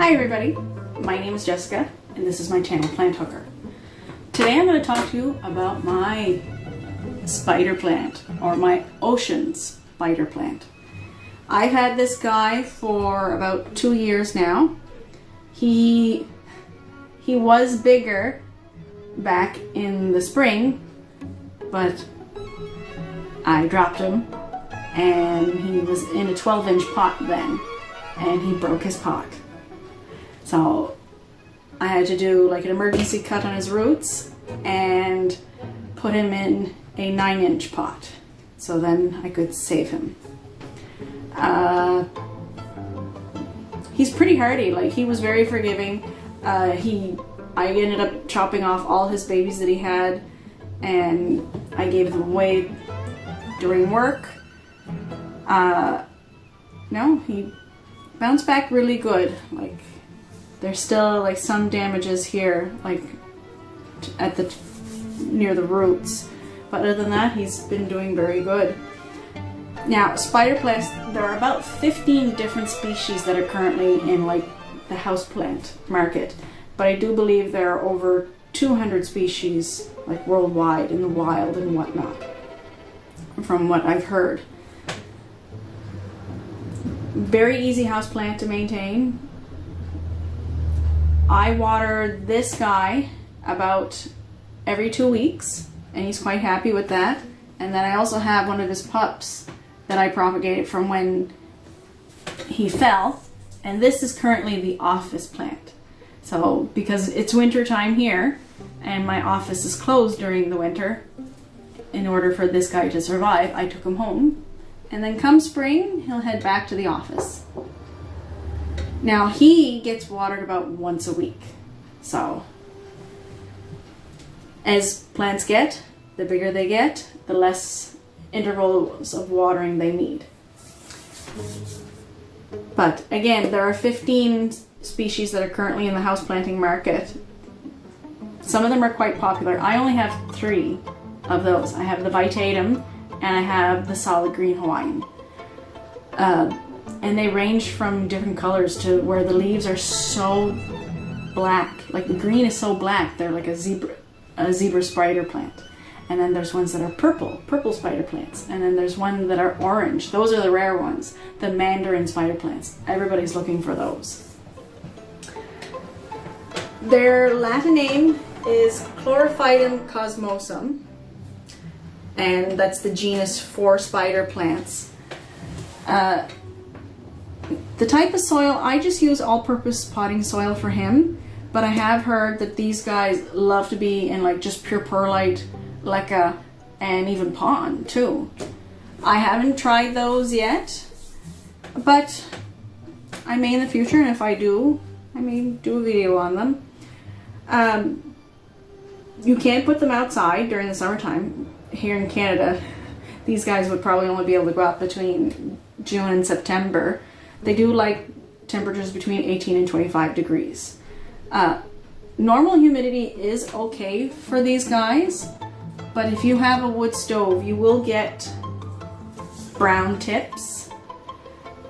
Hi everybody, my name is Jessica and this is my channel Plant Hooker. Today I'm going to talk to you about my spider plant, or my ocean spider plant. I've had this guy for about 2 years now. He was bigger back in the spring, but I dropped him and he was in a 12-inch pot then and he broke his pot. So I had to do like an emergency cut on his roots and put him in a 9-inch pot. So then I could save him. He's pretty hardy. Like, he was very forgiving. I ended up chopping off all his babies that he had and I gave them away during work. No, he bounced back really good. Like, there's still like some damages here, like at the near the roots, but other than that, he's been doing very good. Now, spider plants, there are about 15 different species that are currently in like the houseplant market, but I do believe there are over 200 species like worldwide in the wild and whatnot, from what I've heard. Very easy houseplant to maintain. I water this guy about every 2 weeks, and he's quite happy with that. And then I also have one of his pups that I propagated from when he fell, and this is currently the office plant. So because it's winter time here and my office is closed during the winter, in order for this guy to survive, I took him home, and then come spring he'll head back to the office. Now, he gets watered about once a week. So as plants get, the bigger they get, the less intervals of watering they need. But again, there are 15 species that are currently in the house planting market. Some of them are quite popular. I only have 3 of those. I have the Vitatum and I have the Solid Green Hawaiian. And they range from different colors to where the leaves are so black. Like, the green is so black, they're like a zebra spider plant. And then there's ones that are purple spider plants. And then there's ones that are orange. Those are the rare ones, the mandarin spider plants. Everybody's looking for those. Their Latin name is Chlorophytum cosmosum, and that's the genus for spider plants. The type of soil, I just use all-purpose potting soil for him, but I have heard that these guys love to be in like just pure perlite, leca, and even pond too. I haven't tried those yet, but I may in the future, and if I do, I may do a video on them. You can't put them outside during the summertime. Here in Canada, these guys would probably only be able to go out between June and September. They do like temperatures between 18 and 25 degrees. Normal humidity is okay for these guys, but if you have a wood stove, you will get brown tips.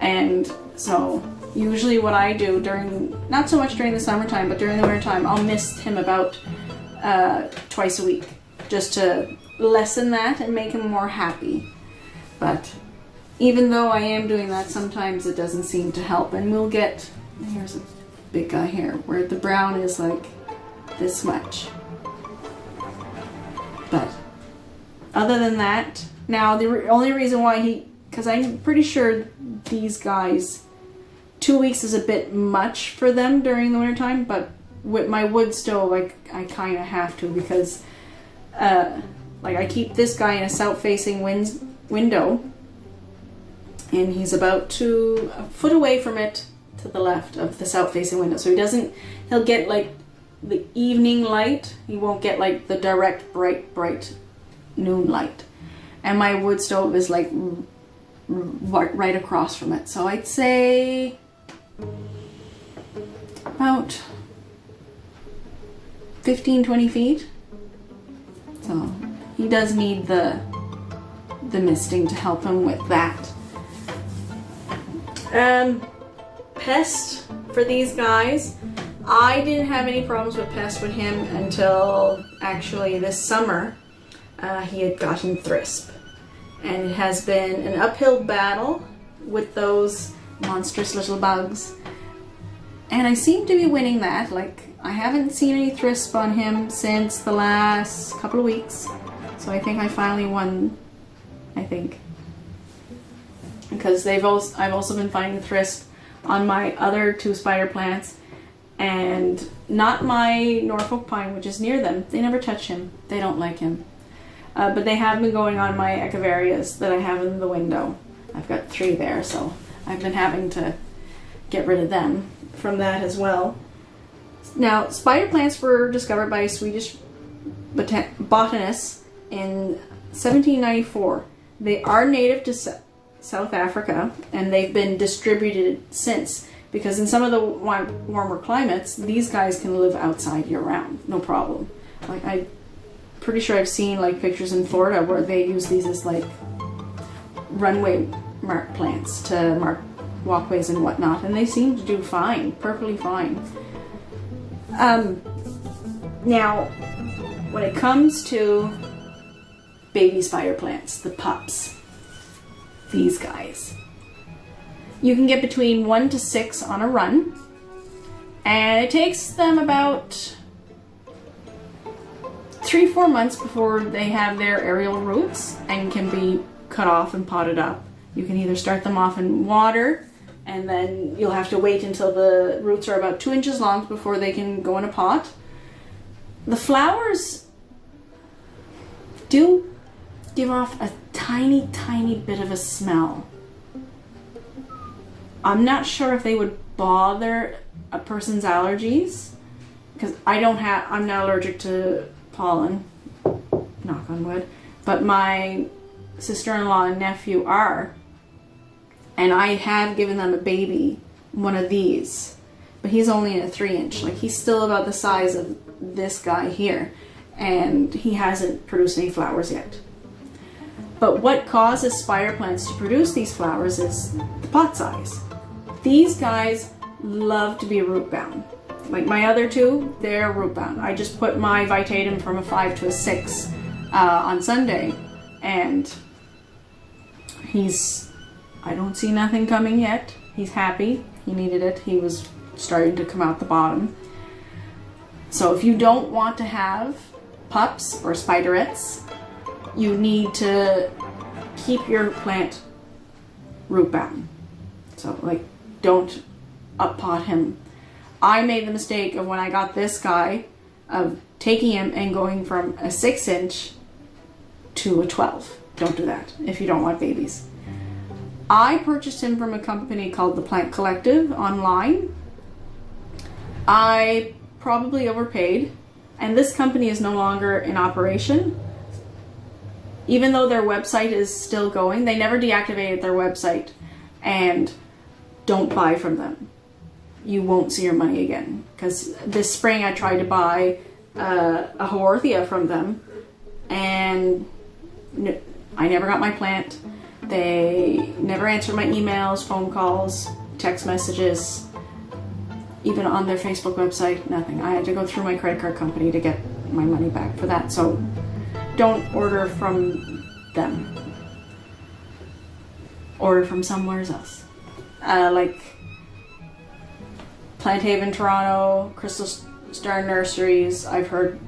And so usually what I do during, not so much during the summertime, but during the winter time, I'll mist him about twice a week, just to lessen that and make him more happy. But even though I am doing that, sometimes it doesn't seem to help, and we'll get, here's a big guy here, where the brown is like this much. But other than that, now the only reason why because I'm pretty sure these guys, 2 weeks is a bit much for them during the winter time, but with my wood stove, I kind of have to, because like, I keep this guy in a south-facing window, and he's about a foot away from it to the left of the south-facing window. So he'll get like the evening light. He won't get like the direct bright noon light. And my wood stove is like right across from it. So I'd say about 15-20 feet. So he does need the misting to help him with that. Pest for these guys. I didn't have any problems with pests with him until actually this summer. He had gotten thrisp, and it has been an uphill battle with those monstrous little bugs, and I seem to be winning that. Like, I haven't seen any thrisp on him since the last couple of weeks, so I think I finally won, I think, because I've also been finding thrisp on my other 2 spider plants, and not my Norfolk pine, which is near them. They never touch him. They don't like him. But they have been going on my echeverias that I have in the window. I've got 3 there, so I've been having to get rid of them from that as well. Now, spider plants were discovered by a Swedish botanist in 1794. They are native to South Africa, and they've been distributed since, because in some of the warmer climates, these guys can live outside year-round, no problem. Like, I'm pretty sure I've seen like pictures in Florida where they use these as like runway mark plants to mark walkways and whatnot, and they seem to do fine, perfectly fine. Now, when it comes to baby spider plants, the pups, these guys, you can get between 1 to 6 on a run, and it takes them about 3-4 months before they have their aerial roots and can be cut off and potted up. You can either start them off in water, and then you'll have to wait until the roots are about 2 inches long before they can go in a pot. The flowers do give off a tiny, tiny bit of a smell. I'm not sure if they would bother a person's allergies, because I'm not allergic to pollen, knock on wood, but my sister-in-law and nephew are, and I have given them a baby one of these, but he's only in a 3-inch. Like, he's still about the size of this guy here, and he hasn't produced any flowers yet. But what causes spider plants to produce these flowers is the pot size. These guys love to be root bound. Like my other 2, they're root bound. I just put my Vitatum from a 5 to a 6 on Sunday, and I don't see nothing coming yet. He's happy. He needed it. He was starting to come out the bottom. So if you don't want to have pups or spiderettes, you need to keep your plant root bound. So, like, don't up pot him. I made the mistake of, when I got this guy, of taking him and going from a 6-inch to a 12. Don't do that if you don't want babies. I purchased him from a company called The Plant Collective online. I probably overpaid, and this company is no longer in operation. Even though their website is still going, they never deactivated their website, and don't buy from them. You won't see your money again. Because this spring I tried to buy a Haworthia from them, and I never got my plant. They never answered my emails, phone calls, text messages, even on their Facebook website, nothing. I had to go through my credit card company to get my money back for that. So don't order from them. Order from somewhere else. Like Plant Haven Toronto, Crystal Star Nurseries. I've heard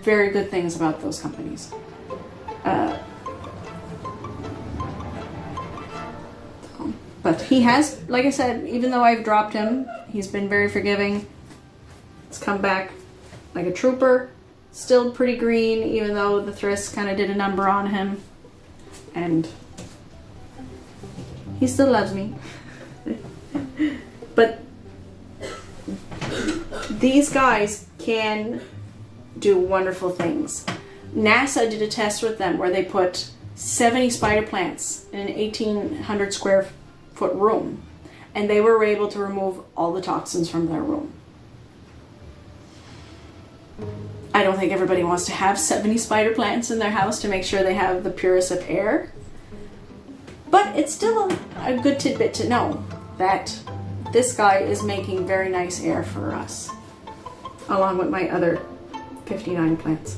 very good things about those companies. But he has, like I said, even though I've dropped him, he's been very forgiving. He's come back like a trooper. Still pretty green, even though the thriss kind of did a number on him. And he still loves me. But these guys can do wonderful things. NASA did a test with them where they put 70 spider plants in an 1,800 square foot room, and they were able to remove all the toxins from their room. I don't think everybody wants to have 70 spider plants in their house to make sure they have the purest of air, but it's still a good tidbit to know that this guy is making very nice air for us, along with my other 59 plants.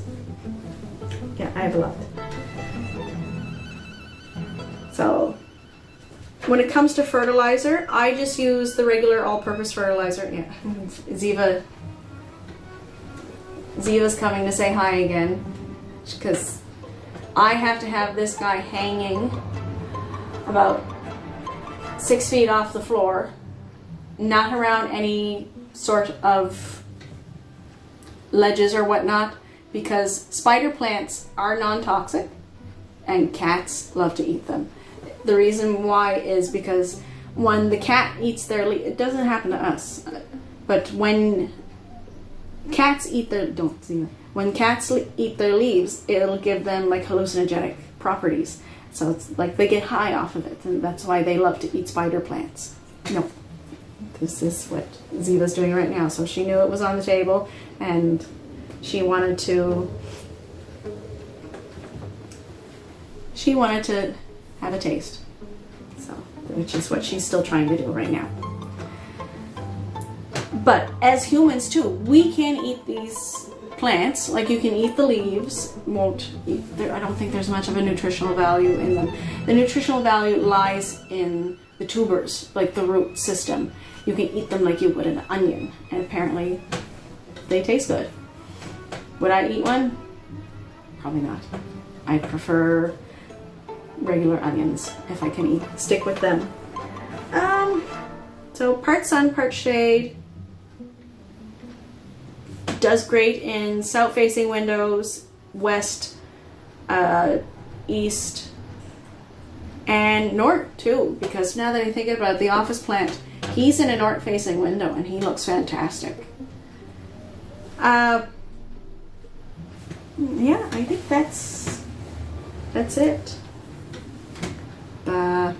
Yeah, I have a lot. So when it comes to fertilizer, I just use the regular all-purpose fertilizer. Yeah, Ziva's coming to say hi again, because I have to have this guy hanging about 6 feet off the floor, not around any sort of ledges or whatnot, because spider plants are non-toxic and cats love to eat them. The reason why is because when the cat eats their leaf, it doesn't happen to us, but when cats eat their eat their leaves, it'll give them like hallucinogenic properties. So it's like they get high off of it, and that's why they love to eat spider plants. No, this is what Ziva's doing right now. So she knew it was on the table, and she wanted to have a taste. So, which is what she's still trying to do right now. But as humans too, we can eat these plants. Like you can eat the leaves. I don't think there's much of a nutritional value in them. The nutritional value lies in the tubers, like the root system. You can eat them like you would an onion, and apparently they taste good. Would I eat one? Probably not. I prefer regular onions if I can stick with them. So part sun, part shade. Does great in south-facing windows, west, east, and north too. Because now that I think about it, the office plant, he's in a north-facing window and he looks fantastic. Yeah, I think that's it. I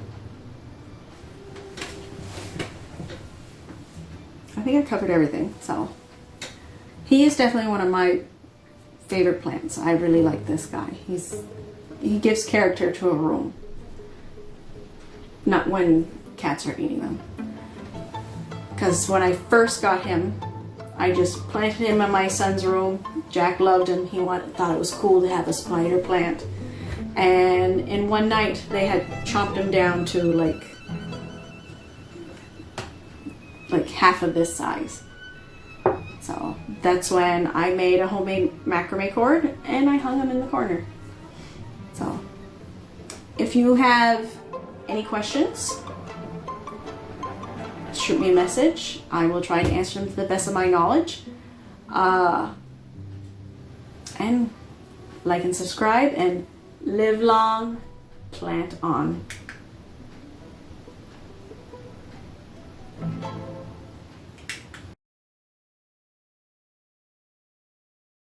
think I covered everything. So he is definitely one of my favorite plants. I really like this guy. He gives character to a room. Not when cats are eating them. Because when I first got him, I just planted him in my son's room. Jack loved him. He thought it was cool to have a spider plant. And in one night, they had chomped him down to like half of this size. So that's when I made a homemade macrame cord and I hung him in the corner. So if you have any questions, shoot me a message. I will try to answer them to the best of my knowledge. And like and subscribe, and live long, plant on.